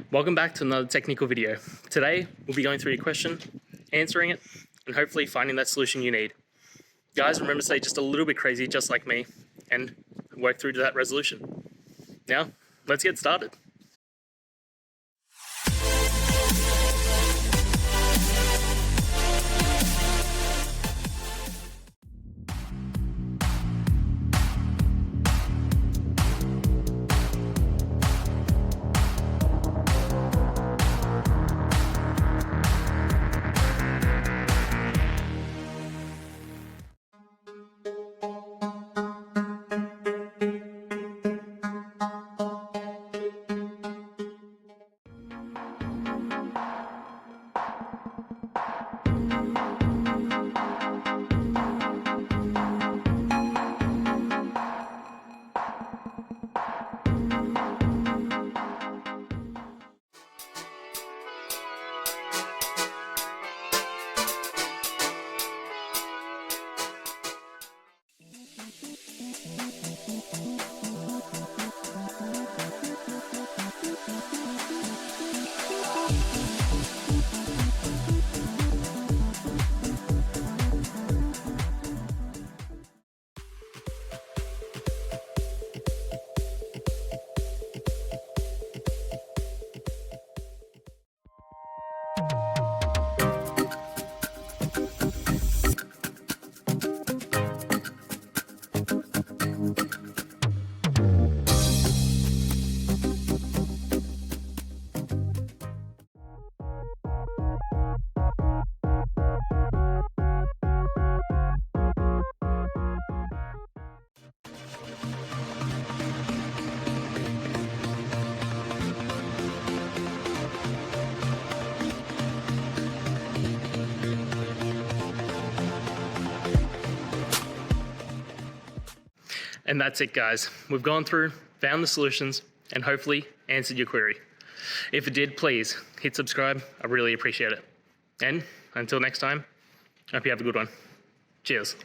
Welcome back to another technical video. Today, we'll be going through your question, answering it, and hopefully finding that solution you need. Guys, remember to stay just a little bit crazy, just like me, and work through to that resolution. Now, let's get started. And that's it, guys. We've gone through, found the solutions, and hopefully answered your query. If it did, please hit subscribe. I really appreciate it. And until next time, I hope you have a good one. Cheers.